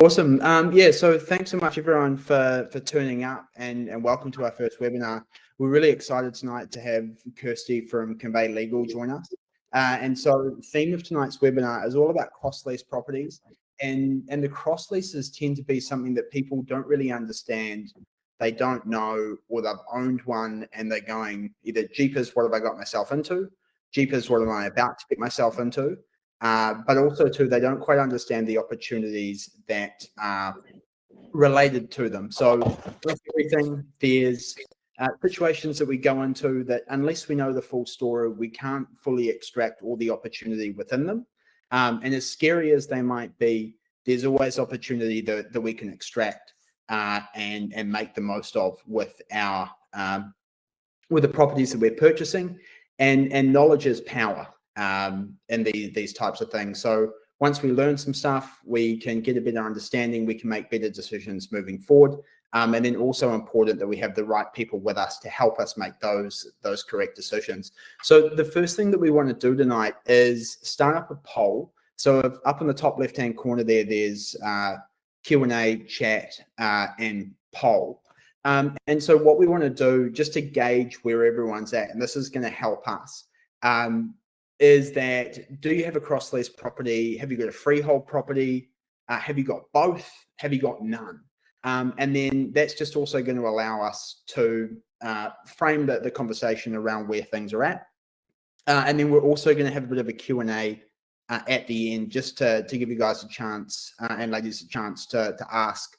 Awesome. Yeah, so thanks so much everyone for tuning up and welcome to our first webinar. We're really excited tonight to have Kirsty from Convey Legal join us. And so the theme of tonight's webinar is all about cross-lease properties. And the cross-leases tend to be something that people don't really understand. They don't know, or they've owned one and they're going either, jeepers, what have I got myself into? Jeepers, what am I about to get myself into? But also too, they don't quite understand the opportunities that are related to them. So with everything, there's situations that we go into that unless we know the full story, we can't fully extract all the opportunity within them. And as scary as they might be, there's always opportunity that we can extract and make the most of with our with the properties that we're purchasing. And knowledge is power in these types of things. So once we learn some stuff, we can get a better understanding, we can make better decisions moving forward. And then also important that we have the right people with us to help us make those correct decisions. So the first thing that we want to do tonight is start up a poll. So up in the top left-hand corner there, there's Q&A, chat, and poll. And so what we want to do, just to gauge where everyone's at, and this is going to help us, is that do you have a cross-lease property? Have you got a freehold property? Have you got both? Have you got none? And then that's just also going to allow us to frame the conversation around where things are at. And then we're also going to have a bit of a Q&A at the end, just to give you guys a chance and ladies a chance to ask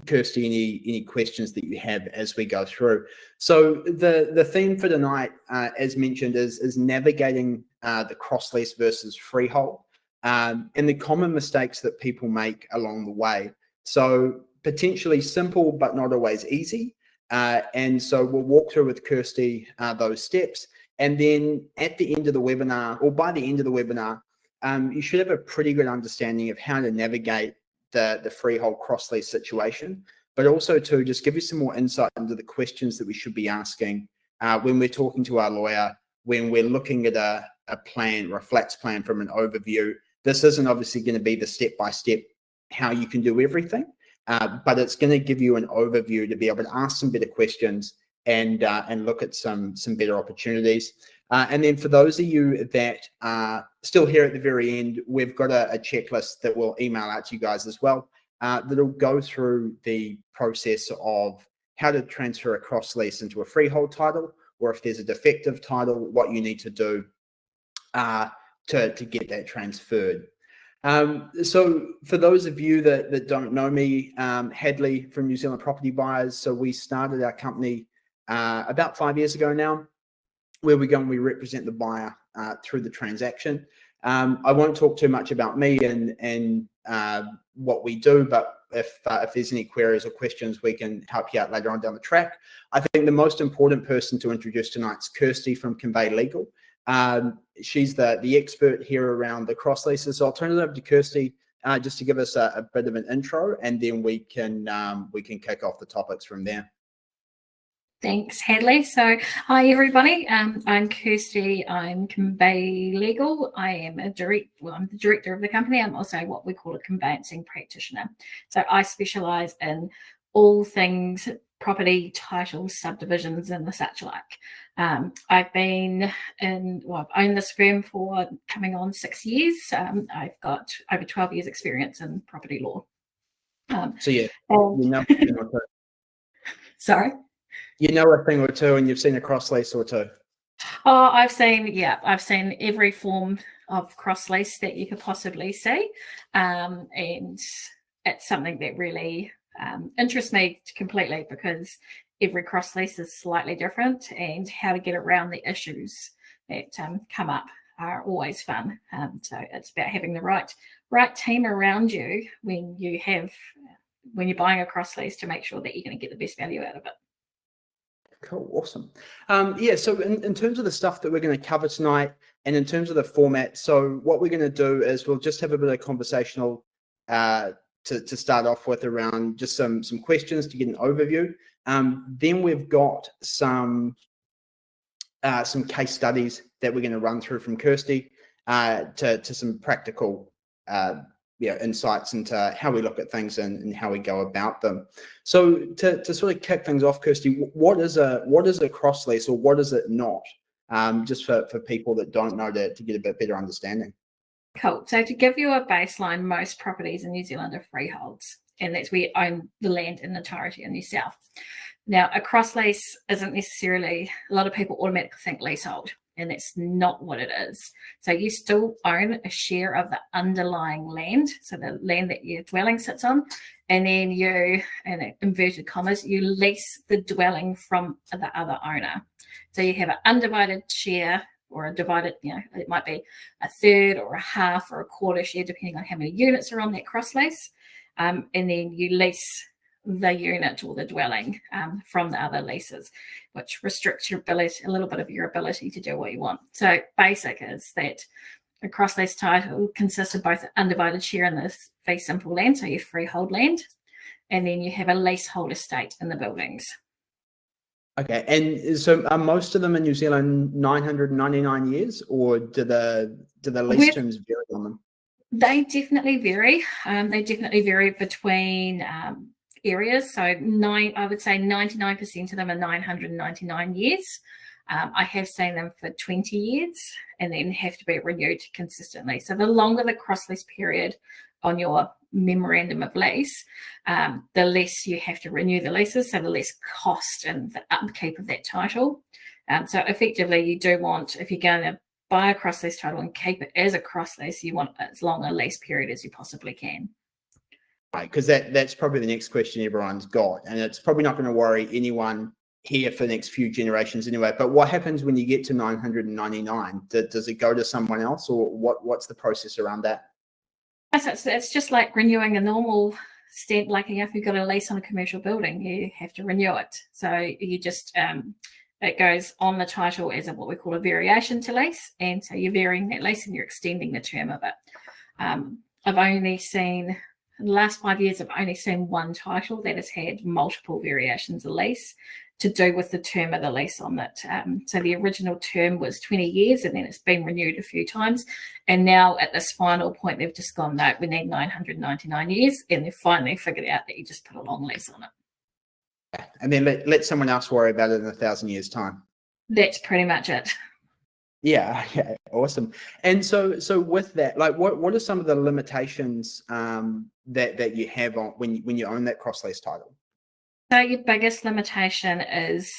Kirsty any questions that you have as we go through. So the theme for tonight, as mentioned, is navigating the cross lease versus freehold and the common mistakes that people make along the way. So potentially simple but not always easy. And so we'll walk through with Kirsty those steps. And then at the end of the webinar, or by the end of the webinar, you should have a pretty good understanding of how to navigate the freehold cross-lease situation, but also to just give you some more insight into the questions that we should be asking when we're talking to our lawyer, when we're looking at a plan or a flats plan from an overview. This isn't obviously going to be the step-by-step how you can do everything, but it's going to give you an overview to be able to ask some better questions and look at some better opportunities. And then for those of you that are still here at the very end, we've got a checklist that we'll email out to you guys as well, that'll go through the process of how to transfer a cross lease into a freehold title, or if there's a defective title, what you need to do to get that transferred. So for those of you that don't know me, Hadley from New Zealand Property Buyers. So we started our company about 5 years ago now, where we go and we represent the buyer through the transaction. I won't talk too much about me and what we do, but if there's any queries or questions, we can help you out later on down the track. I think the most important person to introduce tonight is Kirsty from Convey Legal. She's the expert here around the cross leases. So I'll turn it over to Kirsty just to give us a bit of an intro, and then we can kick off the topics from there. Thanks, Hadley. So, hi everybody. I'm Kirsty. I'm Convey Legal. I am I'm the director of the company. I'm also what we call a conveyancing practitioner. So I specialise in all things property, titles, subdivisions, and the such like. I've been I've owned this firm for coming on 6 years. I've got over 12 years experience in property law. So yeah, sorry? You know a thing or two, and you've seen a cross lease or two. Oh, I've seen every form of cross lease that you could possibly see, and it's something that really interests me completely, because every cross lease is slightly different, and how to get around the issues that come up are always fun. So it's about having the right team around you when you're buying a cross lease to make sure that you're going to get the best value out of it. Cool, awesome. Yeah, so in terms of the stuff that we're going to cover tonight, and in terms of the format, so what we're going to do is we'll just have a bit of conversational to start off with around just some questions to get an overview. Then we've got some case studies that we're going to run through from Kirsty to some practical insights into how we look at things and how we go about them. So to sort of kick things off, Kirsty, what is a cross lease, or what is it not? Just for people that don't know, to get a bit better understanding. Cool. So to give you a baseline, most properties in New Zealand are freeholds, and that's where you own the land in entirety in yourself. Now, a cross lease isn't necessarily, a lot of people automatically think leasehold, and that's not what it is. So you still own a share of the underlying land, so the land that your dwelling sits on, and then you, in inverted commas, you lease the dwelling from the other owner. So you have an undivided share, or a divided, it might be a third or a half or a quarter share, depending on how many units are on that cross lease. And then you lease the unit or the dwelling from the other leases, which restricts your ability, a little bit of your ability to do what you want. So basic is that a cross lease title consists of both an undivided share in the fee simple land, so your freehold land, and then you have a leasehold estate in the buildings. Okay, and so are most of them in New Zealand 999 years, or do the lease terms vary on them? They definitely vary. They definitely vary between areas. So I would say 99% of them are 999 years. I have seen them for 20 years and then have to be renewed consistently. So the longer the cross lease period on your memorandum of lease, the less you have to renew the leases, so the less cost and the upkeep of that title. So effectively, you do want, if you're going to buy a cross lease title and keep it as a cross lease, you want as long a lease period as you possibly can. Right, because that's probably the next question everyone's got, and it's probably not going to worry anyone here for the next few generations anyway. But what happens when you get to 999? Does it go to someone else, or what's the process around that? So it's just like renewing a normal stamp, like if you've got a lease on a commercial building, you have to renew it. So you just, it goes on the title as what we call a variation to lease. And so you're varying that lease and you're extending the term of it. I've only seen, in the last 5 years, I've only seen one title that has had multiple variations of lease to do with the term of the lease on it. So the original term was 20 years and then it's been renewed a few times. And now at this final point, they've just gone, no, we need 999 years. And they've finally figured out that you just put a long lease on it. And then let someone else worry about it in 1,000 years' time. That's pretty much it. Yeah, awesome. And so with that, like, what are some of the limitations that you have on when you own that cross lease title? So your biggest limitation is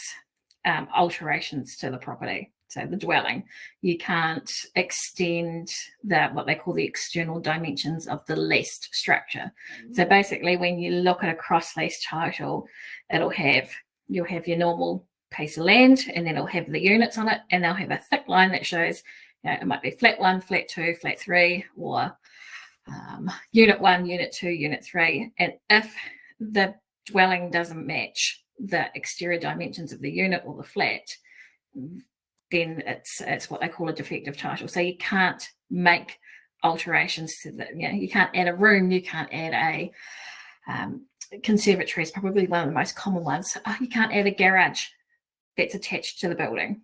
alterations to the property. So the dwelling, you can't extend what they call the external dimensions of the leased structure. So basically, when you look at a cross lease title, you'll have your normal piece of land, and then it'll have the units on it, and they'll have a thick line that shows, it might be flat 1, flat 2, flat 3, or unit 1, unit 2, unit 3. And if the dwelling doesn't match the exterior dimensions of the unit or the flat, then it's what they call a defective title. So you can't make alterations to the, you can't add a room, you can't add a conservatory is probably one of the most common ones. You can't add a garage that's attached to the building.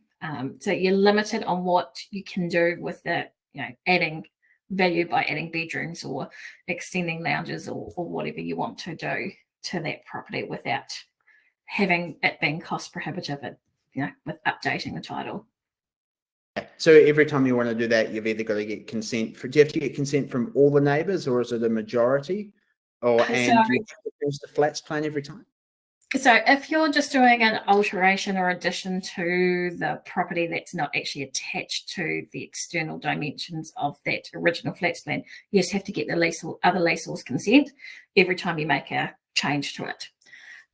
So you're limited on what you can do with the, adding value by adding bedrooms or extending lounges or whatever you want to do to that property without having it being cost prohibitive, with updating the title. So every time you want to do that, you've either got to get consent. Do you have to get consent from all the neighbours, or is it a majority? Do you have to change the flats plan every time? So if you're just doing an alteration or addition to the property that's not actually attached to the external dimensions of that original flats plan, you just have to get the other leasehold's consent every time you make a change to it.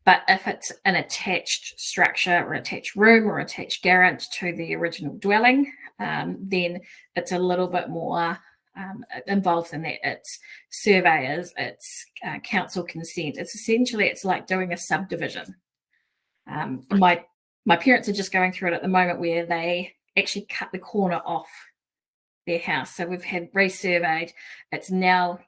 But if it's an attached structure or attached room or attached garage to the original dwelling, then it's a little bit more involved in that. It's surveyors, it's council consent. It's like doing a subdivision. My parents are just going through it at the moment, where they actually cut the corner off their house. So we've had resurveyed. It's now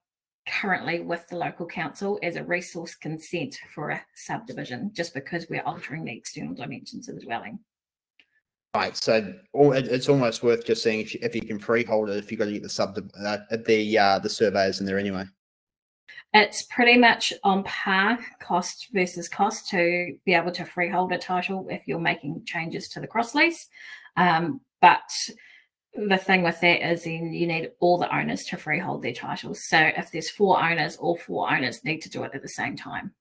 currently with the local council as a resource consent for a subdivision, just because we're altering the external dimensions of the dwelling. Right, so it's almost worth just seeing if you can freehold it, if you've got to get the surveyors in there anyway. It's pretty much on par, cost versus cost, to be able to freehold a title if you're making changes to the cross lease. But the thing with that is then you need all the owners to freehold their titles. So if there's 4 owners, all 4 owners need to do it at the same time.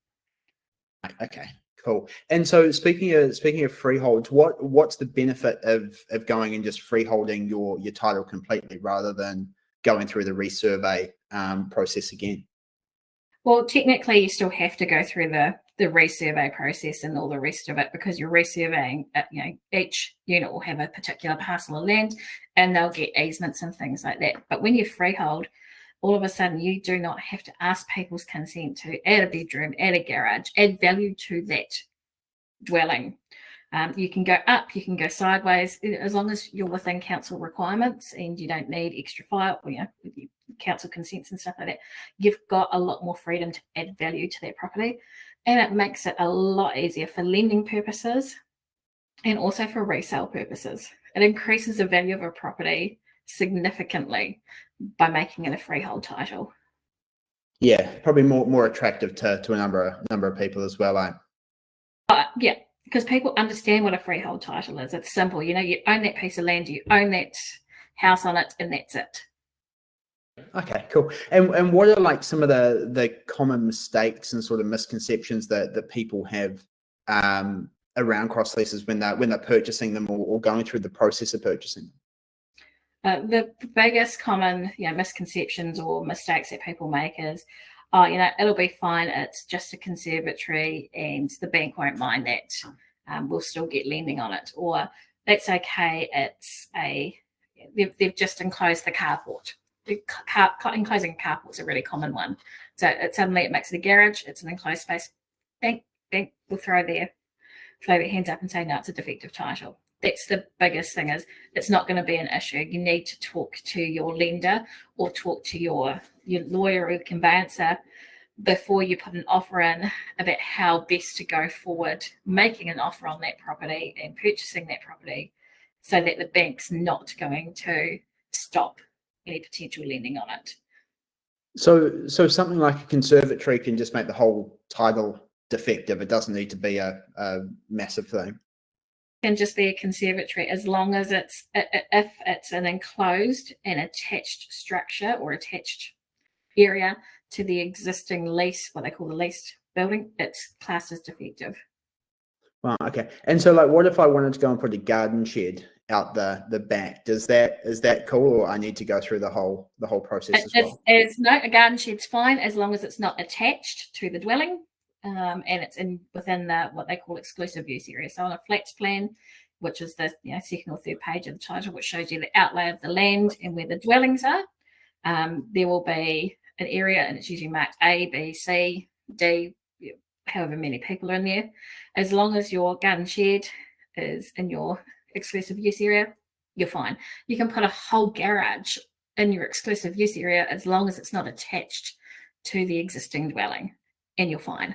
Okay, cool. And so speaking of freeholds, what's the benefit of going and just freeholding your title completely rather than going through the resurvey process again? Well, technically, you still have to go through the resurvey process and all the rest of it, because you're resurveying. Each unit will have a particular parcel of land, and they'll get easements and things like that. But when you freehold, all of a sudden you do not have to ask people's consent to add a bedroom, add a garage, add value to that dwelling. You can go up, you can go sideways, as long as you're within council requirements and you don't need extra file, council consents and stuff like that. You've got a lot more freedom to add value to that property, and it makes it a lot easier for lending purposes and also for resale purposes. It increases the value of a property significantly by making it a freehold title. Yeah, probably more attractive to a number of people as well. Yeah, because people understand what a freehold title is. It's simple. You own that piece of land, you own that house on it, and that's it. Okay, cool. And what are like some of the common mistakes and sort of misconceptions that people have around cross leases when they're purchasing them or going through the process of purchasing them? The biggest common misconceptions or mistakes that people make is, it'll be fine, it's just a conservatory and the bank won't mind that, we'll still get lending on it, or that's okay, they've just enclosed the carport. Enclosing a carport's a really common one. So suddenly it makes it a garage, it's an enclosed space, bank will throw their hands up and say, no, it's a defective title. That's the biggest thing, is it's not going to be an issue. You need to talk to your lender or talk to your lawyer or conveyancer before you put an offer in about how best to go forward making an offer on that property and purchasing that property, so that the bank's not going to stop any potential lending on it. So something like a conservatory can just make the whole title defective. It doesn't need to be a massive thing. Can just be a conservatory, as long as if it's an enclosed and attached structure or attached area to the existing lease, what they call the leased building, it's classed as defective. Wow, okay. And so, like, what if I wanted to go and put a garden shed out the back? Is that cool, or I need to go through the whole process as well? No, a garden shed's fine as long as it's not attached to the dwelling. And it's within what they call exclusive use area. So on a flats plan, which is the second or third page of the title, which shows you the outlay of the land and where the dwellings are, there will be an area, and it's usually marked A, B, C, D, however many people are in there. As long as your garden shed is in your exclusive use area, you're fine. You can put a whole garage in your exclusive use area as long as it's not attached to the existing dwelling, and you're fine.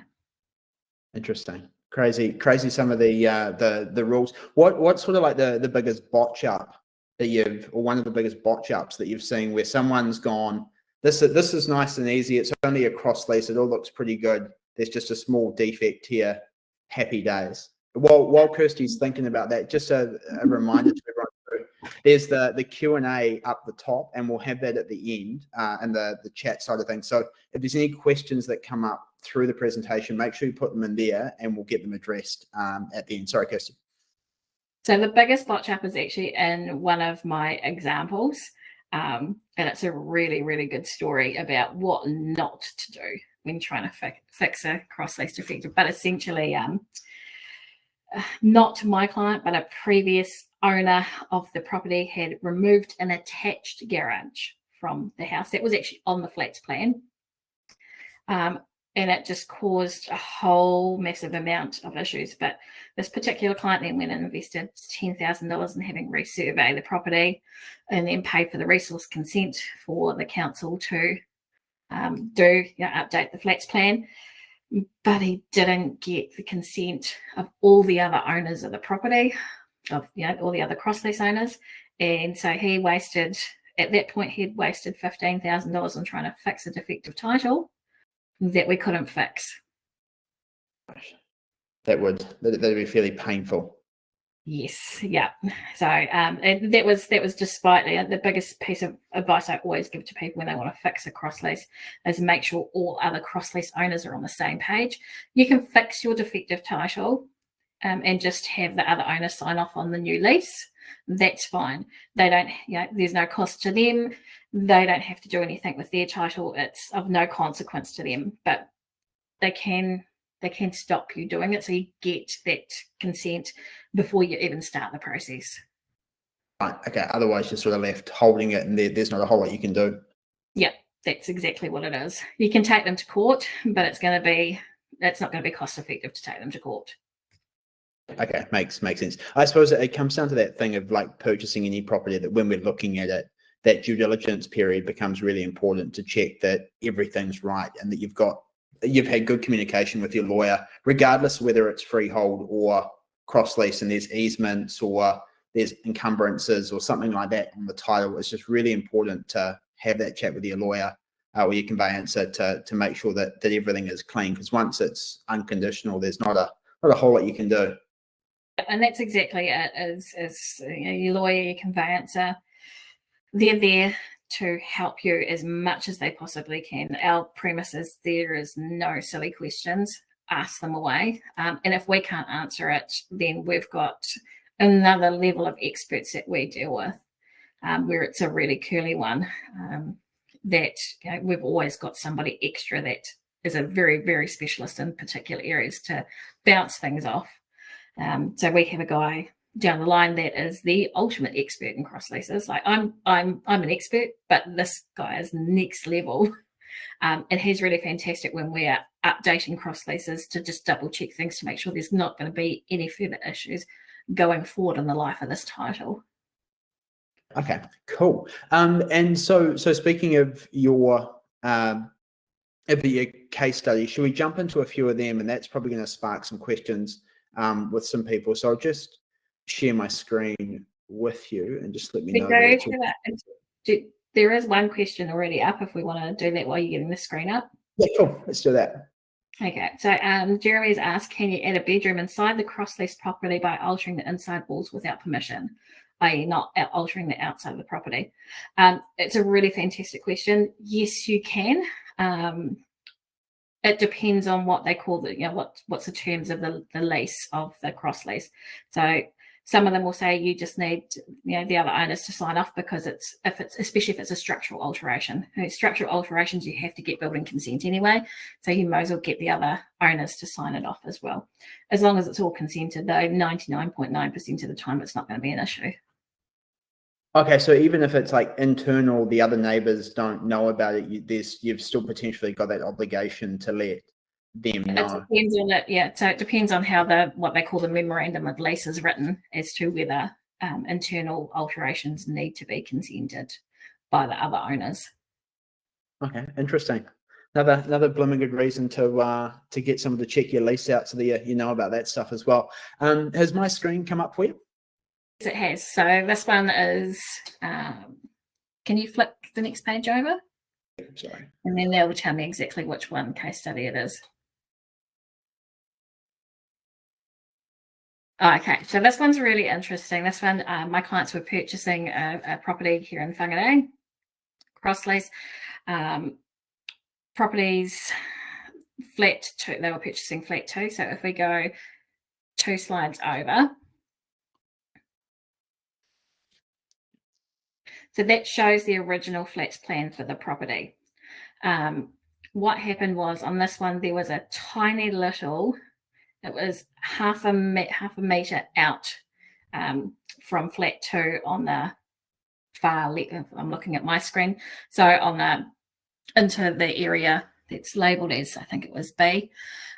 Interesting. Crazy some of the rules. What's sort of like the biggest botch up that or one of the biggest botch ups that you've seen where someone's gone, this is nice and easy, it's only a cross lease, it all looks pretty good, there's just a small defect here, happy days. While Kirsty's thinking about that, just a reminder to everyone, there's the Q&A up the top, and we'll have that at the end, and the chat side of things. So if there's any questions that come up through the presentation, make sure you put them in there and we'll get them addressed at the end. Sorry, Kirsty. So the biggest botch up is actually in one of my examples, and it's a really, really good story about what not to do when trying to fix a cross-lease defective. But essentially, not my client, but a previous owner of the property had removed an attached garage from the house that was actually on the flats plan. And it just caused a whole massive amount of issues. But this particular client then went and invested $10,000 in having resurvey the property, and then paid for the resource consent for the council to update the flats plan. But he didn't get the consent of all the other owners of the property, of all the other cross lease owners. And so he wasted, at that point, he'd wasted $15,000 on trying to fix a defective title. that we couldn't fix. That'd be fairly painful. Yes, yeah. So and that was despite the biggest piece of advice I always give to people when they want to fix a cross lease is make sure all other cross lease owners are on the same page. You can fix your defective title and just have the other owner sign off on the new lease. That's fine. They don't, there's no cost to them. They don't have to do anything with their title. It's of no consequence to them, but they can stop you doing it. So you get that consent before you even start the process. Right. Okay. Otherwise, you're sort of left holding it, and there's not a whole lot you can do. Yeah, that's exactly what it is. You can take them to court, but it's not going to be cost effective to take them to court. Okay, makes sense. I suppose it comes down to that thing of like purchasing any property, that when we're looking at it, that due diligence period becomes really important to check that everything's right and that you've had good communication with your lawyer, regardless of whether it's freehold or cross lease and there's easements or there's encumbrances or something like that on the title. It's just really important to have that chat with your lawyer or your conveyancer to make sure that everything is clean, because once it's unconditional, there's not a whole lot you can do. And that's exactly it. Is your lawyer, your conveyancer, they're there to help you as much as they possibly can. Our premise is there is no silly questions. Ask them away. And if we can't answer it, then we've got another level of experts that we deal with, where it's a really curly one, that we've always got somebody extra that is a very, very specialist in particular areas to bounce things off. So we have a guy down the line that is the ultimate expert in cross leases. Like I'm an expert, but this guy is next level. And he's really fantastic when we're updating cross leases to just double check things to make sure there's not going to be any further issues going forward in the life of this title. Okay, cool. And so speaking of your case study, should we jump into a few of them? And that's probably going to spark some questions with some people. So I'll just share my screen with you and just let me know. There is one question already up if we want to do that while you're getting the screen up. Yeah, cool. Let's do that. Okay, so Jeremy's asked, can you add a bedroom inside the cross lease property by altering the inside walls without permission, i.e. not altering the outside of the property? It's a really fantastic question. Yes, you can. It depends on what they call what's the terms of the lease of the cross lease. So some of them will say you just need the other owners to sign off, because especially if it's a structural alteration. Structural alterations, you have to get building consent anyway, so you might as well get the other owners to sign it off as well. As long as it's all consented, though, 99.9% of the time it's not going to be an issue. Okay, so even if it's like internal, the other neighbours don't know about it, you've still potentially got that obligation to let them know. It depends on it, yeah. So it depends on how what they call the memorandum of lease is written as to whether internal alterations need to be consented by the other owners. Okay, interesting. Another blooming good reason to get someone to check your lease out so that you know about that stuff as well. Has my screen come up for you? It has. So this one is, can you flick the next page over? Sorry. And then that will tell me exactly which one case study it is. Okay, so this one's really interesting. This one, my clients were purchasing a property here in Whangarei, cross lease. Properties, flat 2, they were purchasing flat 2. So if we go 2 slides over, so that shows the original flats plan for the property. What happened was on this one, there was a tiny little, it was half a metre out from flat 2 on the far left. I'm looking at my screen. So into the area that's labelled as, I think it was B,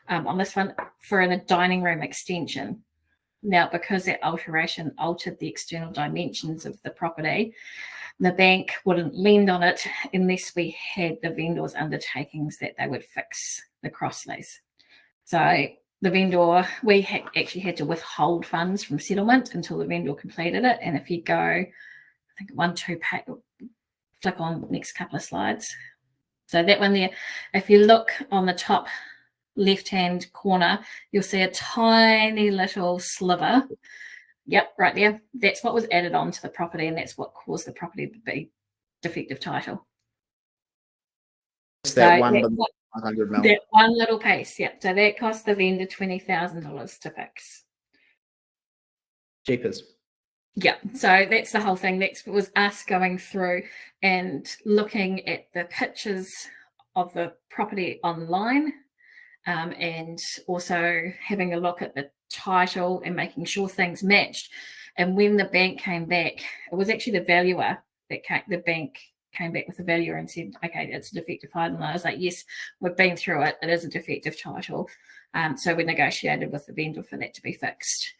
on this one for a dining room extension. Now, because that alteration altered the external dimensions of the property, the bank wouldn't lend on it unless we had the vendor's undertakings that they would fix the cross lease. So the vendor, we actually had to withhold funds from settlement until the vendor completed it. And if you go, I think 1, 2, flick on next couple of slides. So that one there, if you look on the top left-hand corner, you'll see a tiny little sliver. Yep, right there. That's what was added on to the property, and that's what caused the property to be defective title. It's that one little 100 mil. That one little piece, yep. So that cost the vendor $20,000 to fix. Jeepers. Yeah, so that's the whole thing. That was us going through and looking at the pictures of the property online, and also having a look at the title and making sure things matched. And when the bank came back, it was actually the valuer that the bank came back with the valuer and said, okay, it's a defective title. And I was like, yes, we've been through it. It is a defective title. So we negotiated with the vendor for that to be fixed.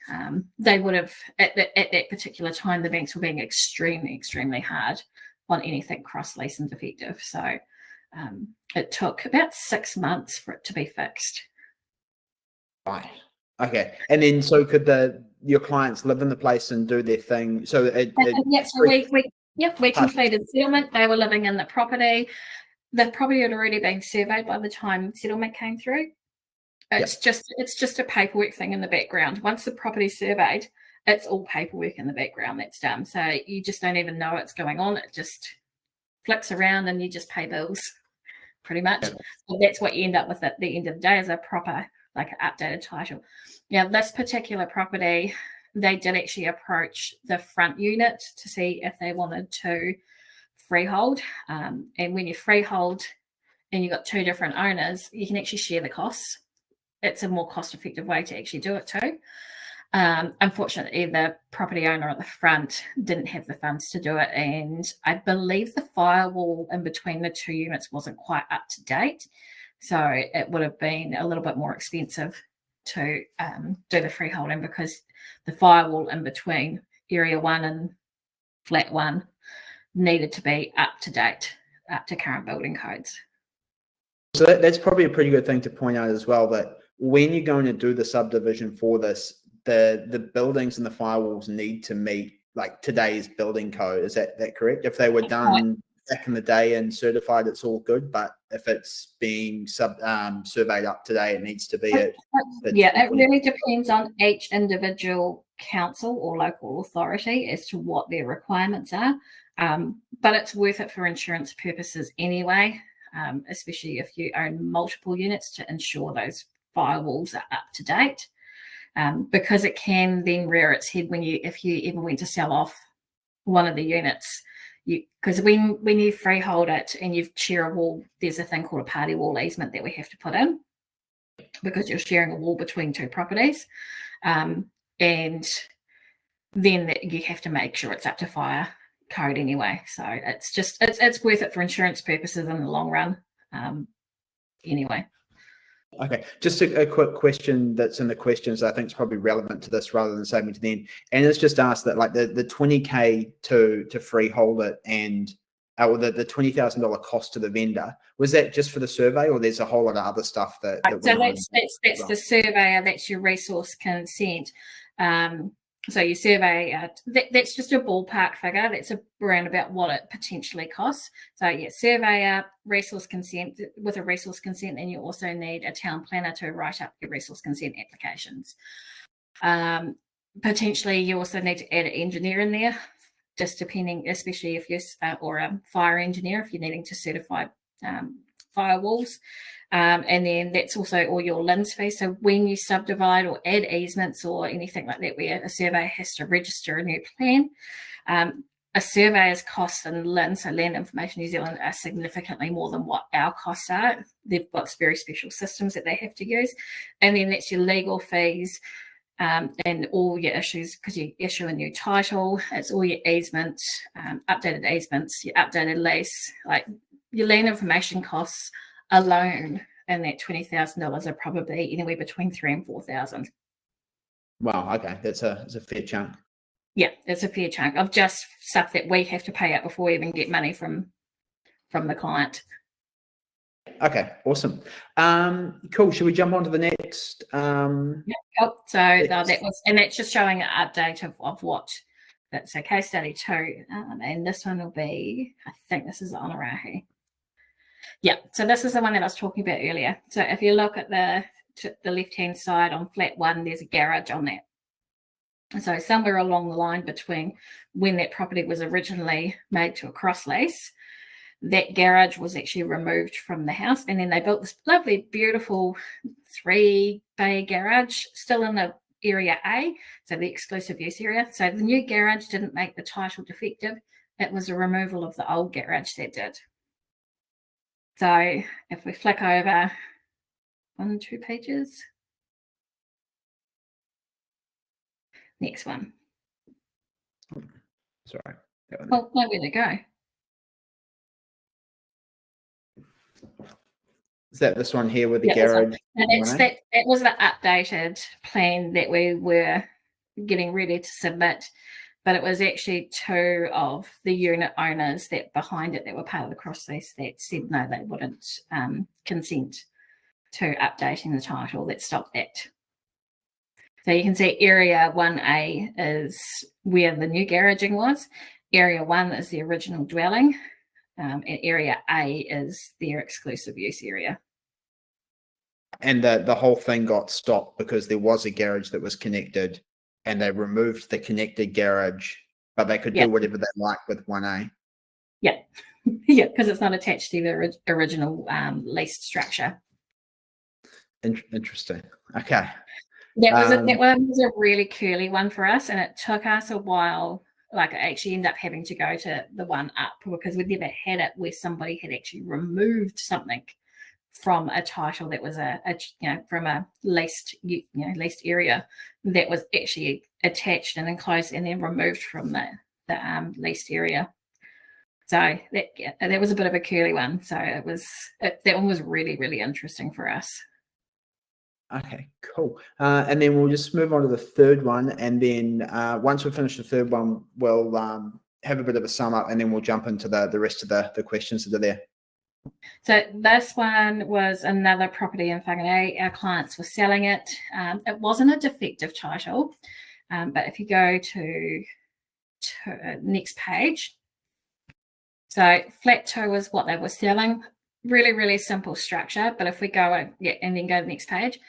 They would have, at that particular time, the banks were being extremely, extremely hard on anything cross lease and defective. So it took about 6 months for it to be fixed. Right. Okay. And then, so could your clients live in the place and do their thing? So we completed settlement. They were living in the property. The property had already been surveyed by the time settlement came through. It's just a paperwork thing in the background. Once the property's surveyed, it's all paperwork in the background that's done. So you just don't even know what's going on. It just flicks around and you just pay bills, pretty much. Yeah. So that's what you end up with at the end of the day, is a proper, like an updated title. Now, this particular property, they did actually approach the front unit to see if they wanted to freehold. And when you freehold and you've got two different owners, you can actually share the costs. It's a more cost-effective way to actually do it too. Unfortunately, the property owner at the front didn't have the funds to do it, and I believe the firewall in between the two units wasn't quite up to date, so it would have been a little bit more expensive to do the freeholding, because the firewall in between area 1 and flat 1 needed to be up to date, up to current building codes. So that's probably a pretty good thing to point out as well, that when you're going to do the subdivision for this, the buildings and the firewalls need to meet like today's building code. Is that correct? If they were done back in the day and certified, it's all good. But if it's being surveyed up today, it needs to be it really depends on each individual council or local authority as to what their requirements are. But it's worth it for insurance purposes anyway, especially if you own multiple units, to ensure those firewalls are up to date, because it can then rear its head if you ever went to sell off one of the units. Because when you freehold it and you share a wall, there's a thing called a party wall easement that we have to put in, because you're sharing a wall between two properties, and then you have to make sure it's up to fire code anyway. So it's worth it for insurance purposes in the long run, anyway. Okay, just a quick question that's in the questions I think is probably relevant to this rather than saving to the end. And it's just asked that, like, the $20K to freehold it and the $20,000 cost to the vendor, was that just for the survey, or there's a whole lot of other stuff that so that's the surveyor, that's your resource consent. So you survey, that's just a ballpark figure. That's around about what it potentially costs. So yeah, surveyor, resource consent. With a resource consent, then you also need a town planner to write up your resource consent applications. Potentially, you also need to add an engineer in there, just depending, especially if you're, or a fire engineer if you're needing to certify firewalls. And then that's also all your LINs fees. So when you subdivide or add easements or anything like that, where a surveyor has to register a new plan, a surveyor's costs and LINs, so Land Information New Zealand, are significantly more than what our costs are. They've got very special systems that they have to use. And then that's your legal fees, and all your issues, because you issue a new title. It's all your easements, updated easements, your updated lease, like your land information costs alone, and that $20,000 are probably anywhere between $3,000 and $4,000. Wow. Okay, that's a fair chunk. Yeah, it's a fair chunk of just stuff that we have to pay out before we even get money from the client. Okay, awesome. Cool. Should we jump on to the next? Yeah, so that was, and that's just showing an update of what that's a case study 2, and this one will be, I think this is Onarahi. Yeah, so this is the one that I was talking about earlier. So if you look at the left-hand side on flat 1, there's a garage on that. So somewhere along the line between when that property was originally made to a cross lease, that garage was actually removed from the house, and then they built this lovely, beautiful 3-bay garage still in the area A, so the exclusive use area. So the new garage didn't make the title defective. It was a removal of the old garage that did. So if we flick over 1, 2 pages, next one. Sorry. Oh, nowhere to go. Is that this one here with the Yeah, garage? that was the updated plan that we were getting ready to submit, but it was actually 2 of the unit owners that behind it that were part of the cross lease that said no, they wouldn't consent to updating the title. That stopped that. So you can see area 1A is where the new garaging was. Area 1 is the original dwelling. And area A is their exclusive use area. And the whole thing got stopped because there was a garage that was connected, and they removed the connected garage, but they could do whatever they like with 1A. Yeah, yeah, because it's not attached to the original leased structure. Interesting. Okay. That one was a really curly one for us, and it took us a while. Like, I actually ended up having to go to the one up because we'd never had it where somebody had actually removed something from a title that was from a leased area that was actually attached and enclosed and then removed from the leased area. So that was a bit of a curly one. So that one was really, really interesting for us. Okay, cool. And then we'll just move on to the third one, and then once we finish the third one, we'll have a bit of a sum up, and then we'll jump into the rest of the questions that are there. So this one was another property in Whanganui. Our clients were selling it. It wasn't a defective title, but if you go to next page, so flat 2 was what they were selling. Really, really simple structure. But if we go and then go to the next page.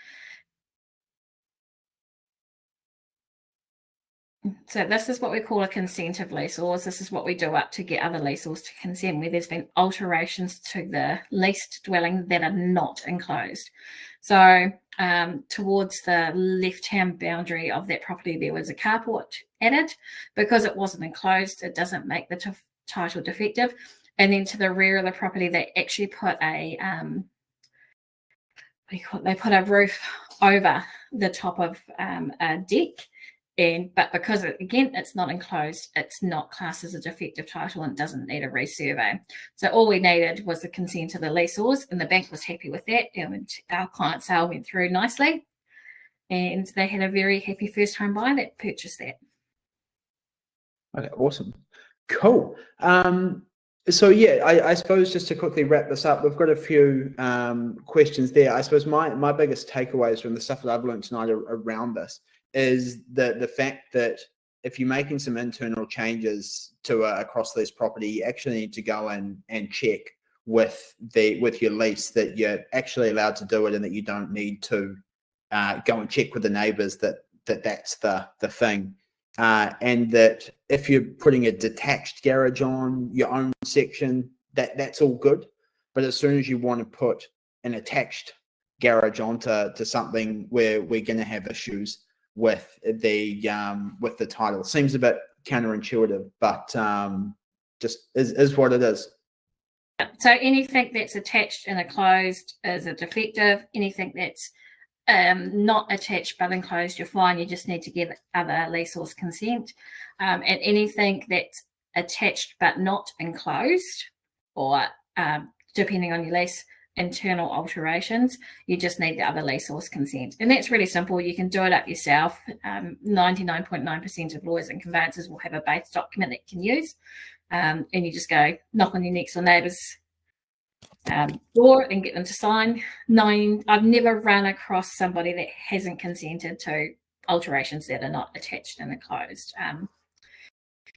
So this is what we call a consent of leaseholders. This is what we do up to get other leaseholders to consent, where there's been alterations to the leased dwelling that are not enclosed. So towards the left-hand boundary of that property, there was a carport added. Because it wasn't enclosed, it doesn't make the title defective. And then to the rear of the property, they actually put a they put a roof over the top of a deck. But because it's not enclosed, it's not classed as a defective title and doesn't need a resurvey. So all we needed was the consent of the leaseholders, and the bank was happy with that. And our client sale went through nicely, and they had a very happy first home buyer that purchased that. Okay, awesome, cool. So yeah, I suppose just to quickly wrap this up, we've got a few questions there. I suppose my biggest takeaways from the stuff that I've learned tonight around this is the fact that if you're making some internal changes to a cross lease property, you actually need to go in and check with your lease that you're actually allowed to do it, and that you don't need to go and check with the neighbors that's the thing. And that if you're putting a detached garage on your own section, that's all good. But as soon as you want to put an attached garage onto something where we're going to have issues with the title, seems a bit counterintuitive, but just is what it is. So anything that's attached and enclosed is a defective. Anything that's not attached but enclosed, you're fine. You just need to get other leaseholders' consent. And anything that's attached but not enclosed, or depending on your lease, internal alterations, you just need the other leaseholders' consent. And that's really simple. You can do it up yourself. 99.9% of lawyers and conveyancers will have a base document that you can use. And you just go knock on your next door neighbour's door and get them to sign. I've never run across somebody that hasn't consented to alterations that are not attached and enclosed.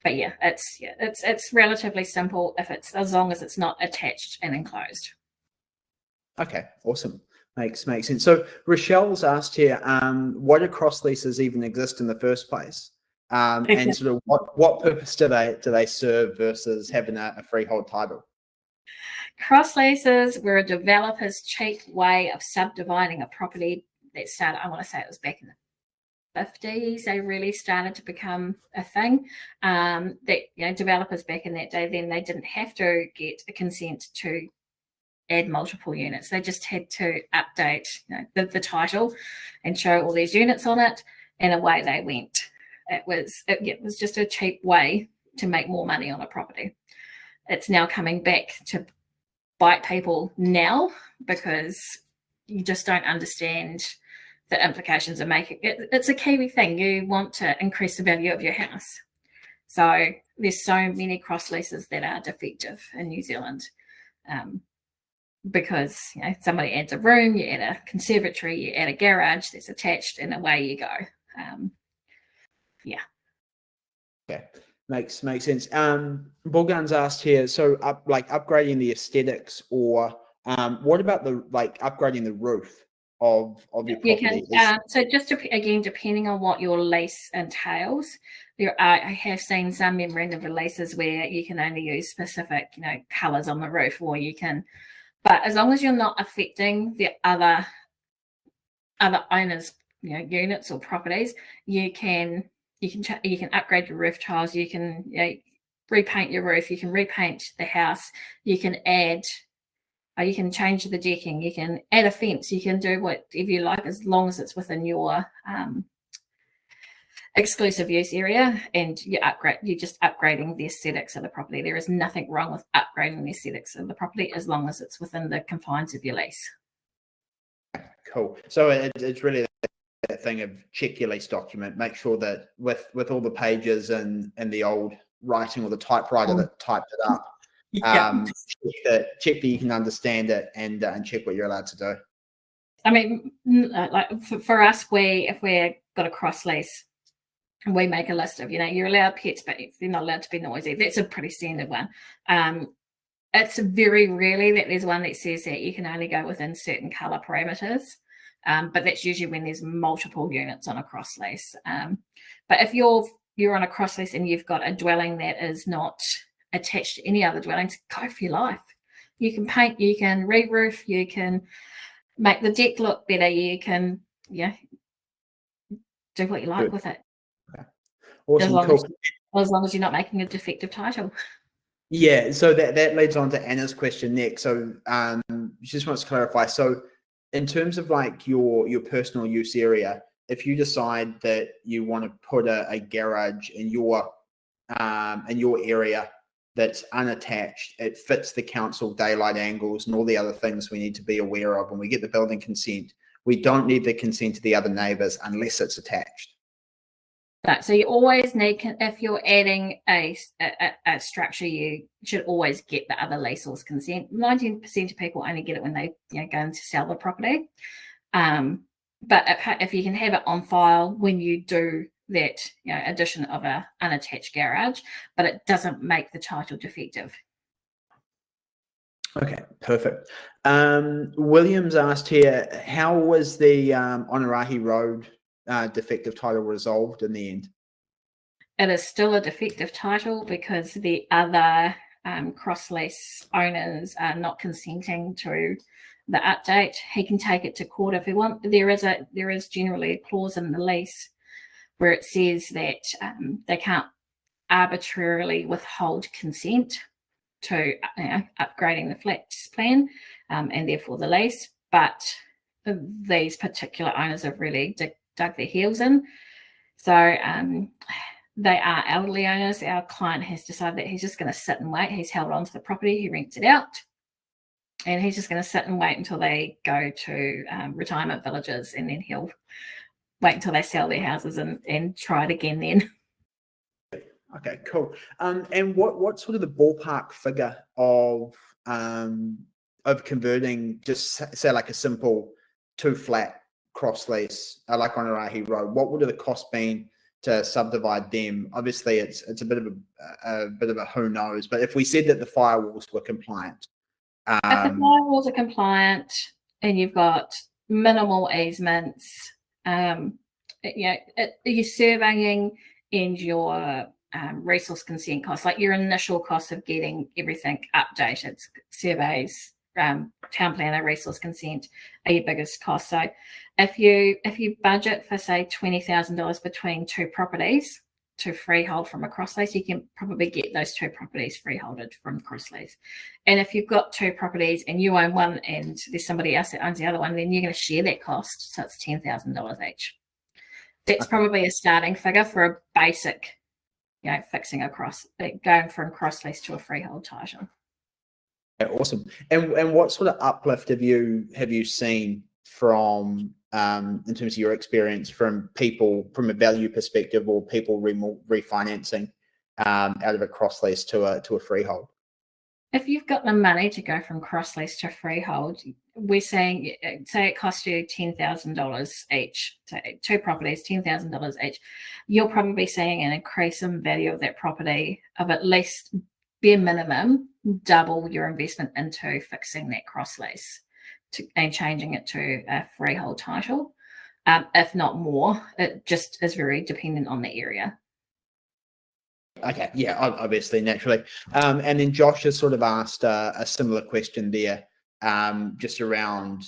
But yeah, it's relatively simple if it's as long as it's not attached and enclosed. Okay, awesome. Makes sense. So Rochelle's asked here, why do cross leases even exist in the first place? And sort of what purpose do they serve versus having a freehold title? Cross leases were a developer's cheap way of subdividing a property that started, I want to say it was back in the 50s, they really started to become a thing. That developers back in that day, then they didn't have to get a consent to add multiple units. They just had to update the title and show all these units on it, and away they went. It was just a cheap way to make more money on a property. It's now coming back to bite people now because you just don't understand the implications of making it. It's a Kiwi thing. You want to increase the value of your house. So there's so many cross leases that are defective in New Zealand. Because somebody adds a room, you add a conservatory, you add a garage that's attached, and away you go. Okay, makes sense. Bulgan's asked here, so upgrading the aesthetics, or what about upgrading the roof of your property? So just again, depending on what your lease entails, I have seen some memorandum releases where you can only use specific colours on the roof, or you can. But as long as you're not affecting the other owners, units or properties, you can upgrade your roof tiles. You can repaint your roof. You can repaint the house. You can add. You can change the decking. You can add a fence. You can do whatever you like, as long as it's within your exclusive use area, and you're just upgrading the aesthetics of the property. There is nothing wrong with upgrading the aesthetics of the property as long as it's within the confines of your lease. Cool. So it's really that thing of check your lease document, make sure that with all the pages and the old writing or the typewriter that typed it up, check that you can understand it and check what you're allowed to do. I mean, for us, if we're got a cross lease, we make a list of, you're allowed pets, but you're not allowed to be noisy. That's a pretty standard one. It's very rarely that there's one that says that you can only go within certain colour parameters, but that's usually when there's multiple units on a cross lease. But if you're on a cross lease and you've got a dwelling that is not attached to any other dwellings, go for your life. You can paint, you can re-roof, you can make the deck look better, you can do what you like with it. Okay. Awesome. As long as you're not making a defective title. Yeah, so that leads on to Anna's question next. So she just wants to clarify. So in terms of your personal use area, if you decide that you want to put a garage in your area that's unattached, it fits the council daylight angles and all the other things we need to be aware of when we get the building consent. We don't need the consent of the other neighbours unless it's attached. Right, so you always need, if you're adding a structure, you should always get the other leasehold's consent. 90% of people only get it when they go in to sell the property. But if you can have it on file when you do that addition of a unattached garage, but it doesn't make the title defective. Okay, perfect. William's asked here, how was the Onarahi Road defective title resolved in the end? It is still a defective title because the other cross lease owners are not consenting to the update. He can take it to court if he wants. There is generally a clause in the lease where it says that they can't arbitrarily withhold consent to upgrading the flats plan and therefore the lease. But these particular owners have really dug their heels in. So they are elderly owners. Our client has decided that he's just going to sit and wait. He's held on to the property. He rents it out. And he's just going to sit and wait until they go to retirement villages, and then he'll wait until they sell their houses and try it again then. Okay, cool. And what's sort of the ballpark figure of converting just say like a simple 2-flat cross lease like on Onarahi Road? What would have the cost been to subdivide them? Obviously, it's a bit of a who knows. But if we said that the firewalls were compliant, if the firewalls are compliant, and you've got minimal easements, your surveying and your resource consent costs, like your initial cost of getting everything updated, surveys, town planner, resource consent are your biggest cost. So if you budget for, say, $20,000 between two properties to freehold from a cross lease, you can probably get those two properties freeholded from cross lease. And if you've got two properties and you own one and there's somebody else that owns the other one, then you're going to share that cost. So it's $10,000 each. That's probably a starting figure for a basic, fixing going from cross lease to a freehold title. Yeah, awesome. And what sort of uplift have you seen from in terms of your experience from people from a value perspective, or people refinancing out of a cross lease to a freehold? If you've got the money to go from cross lease to freehold, we're saying, say it costs you $10,000 each, so two properties, $10,000 each, you're probably seeing an increase in value of that property of at least bare minimum double your investment into fixing that cross lease and changing it to a freehold title, if not more. It just is very dependent on the area. Okay, yeah, obviously, naturally. And then Josh has sort of asked a similar question there, just around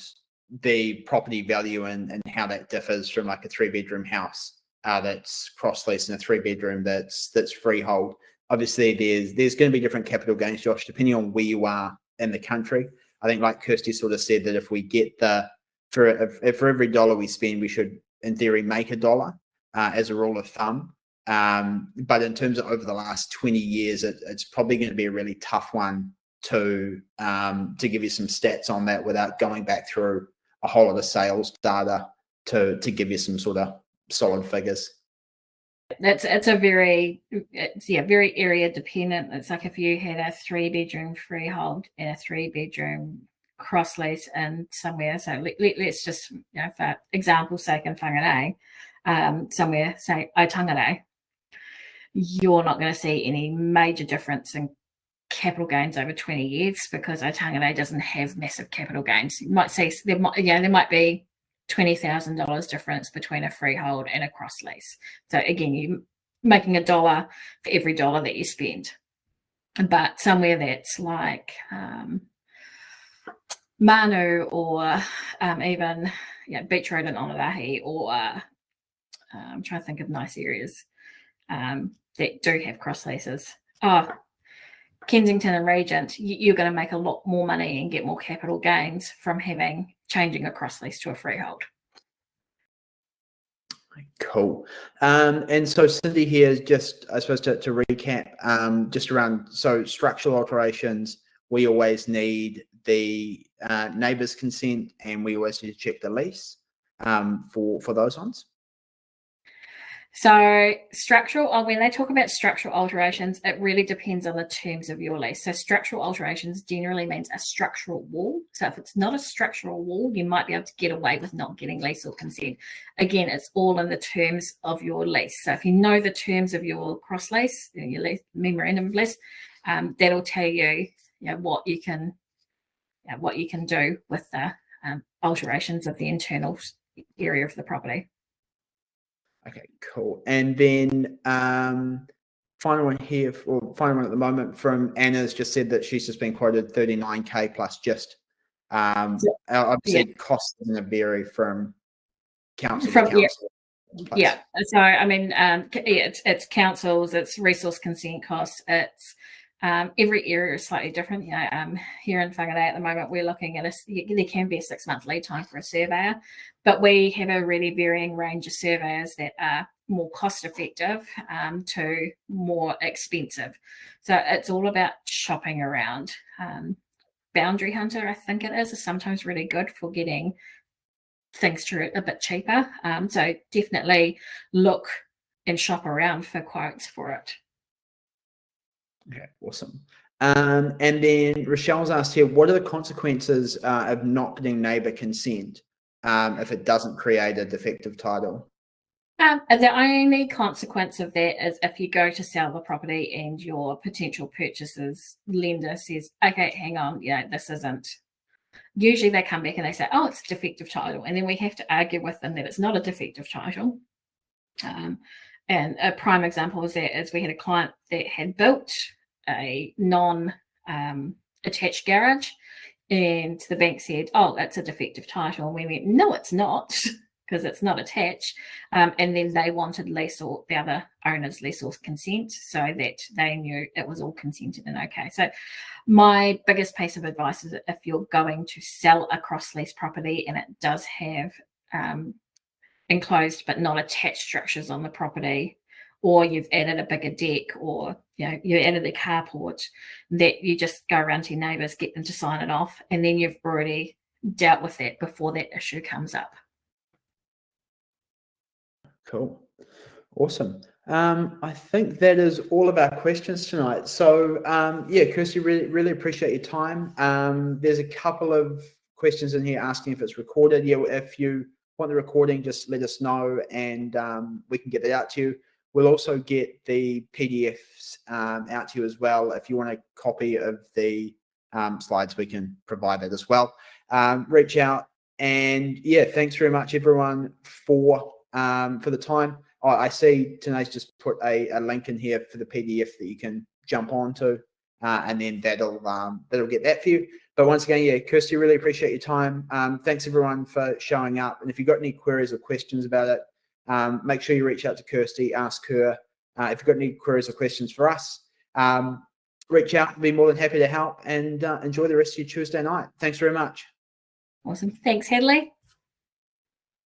the property value and how that differs from like a 3-bedroom house that's cross lease and a 3-bedroom that's freehold. Obviously, there's going to be different capital gains, Josh, depending on where you are in the country. I think, like Kirsty sort of said, that if we get for every dollar we spend, we should, in theory, make a dollar as a rule of thumb. But in terms of over the last 20 years, it's probably going to be a really tough one to give you some stats on that without going back through a whole lot of sales data to give you some sort of solid figures. It's very area dependent. It's like if you had a 3-bedroom freehold and a 3-bedroom cross lease in somewhere. So let's just, for example's sake, in Whangarei, somewhere, say Otangarei, you're not going to see any major difference in capital gains over 20 years because Otangarei doesn't have massive capital gains. You might see there might be $20,000 difference between a freehold and a cross lease. So again, you're making $1 for every dollar that you spend. But somewhere that's like Manu or even Beach Road in Onarahi, or I'm trying to think of nice areas that do have cross leases. Kensington and Regent, you're going to make a lot more money and get more capital gains from changing a cross lease to a freehold. Cool. And so Cindy here is just, I suppose, to recap, just around, so structural alterations, we always need the neighbour's consent, and we always need to check the lease for those ones. So when they talk about structural alterations, it really depends on the terms of your lease. So structural alterations generally means a structural wall. So if it's not a structural wall, you might be able to get away with not getting lease or consent. Again, it's all in the terms of your lease. So if you know the terms of your cross lease, your lease, memorandum of lease, that'll tell you, what you can do with the alterations of the internal area of the property. Okay, cool. And then final one here, or final one at the moment from Anna's just said that she's just been quoted $39K plus just. Obviously, costs are going to vary from council to council. Yeah. So I mean, it's councils, it's resource consent costs, it's every area is slightly different. Here in Whangarei at the moment, we're looking at there can be a 6-month lead time for a surveyor, but we have a really varying range of surveyors that are more cost effective to more expensive. So it's all about shopping around. Boundary Hunter, I think it is sometimes really good for getting things to a bit cheaper. So definitely look and shop around for quotes for it. Okay, awesome. And then Rochelle's asked here, what are the consequences of not getting neighbour consent if it doesn't create a defective title? The only consequence of that is if you go to sell the property and your potential purchaser's lender says, okay, hang on, this isn't Usually they come back and they say, oh, it's a defective title. And then we have to argue with them that it's not a defective title. And a prime example of that is we had a client that had built a non-attached garage, and the bank said, oh, it's a defective title. And we went, no, it's not, because it's not attached. And then they wanted the other owner's leaseholder's consent so that they knew it was all consented and okay. So my biggest piece of advice is if you're going to sell a cross lease property and it does have enclosed but not attached structures on the property, or you've added a bigger deck, or you added a carport, that you just go around to your neighbours, get them to sign it off, and then you've already dealt with that before that issue comes up. Cool. Awesome. I think that is all of our questions tonight. So Kirsty, really appreciate your time. There's a couple of questions in here asking if it's recorded. If you want the recording, just let us know, and we can get that out to you. We'll also get the PDFs out to you as well. If you want a copy of the slides, we can provide that as well. Reach out, and thanks very much everyone for the time. I see Tanae's just put a link in here for the PDF that you can jump onto, and then that'll get that for you. But once again, Kirsty, really appreciate your time. Thanks everyone for showing up. And if you've got any queries or questions about it, make sure you reach out to Kirsty, ask her. If you've got any queries or questions for us, reach out. We'll be more than happy to help, and enjoy the rest of your Tuesday night. Thanks very much. Awesome. Thanks, Hadley.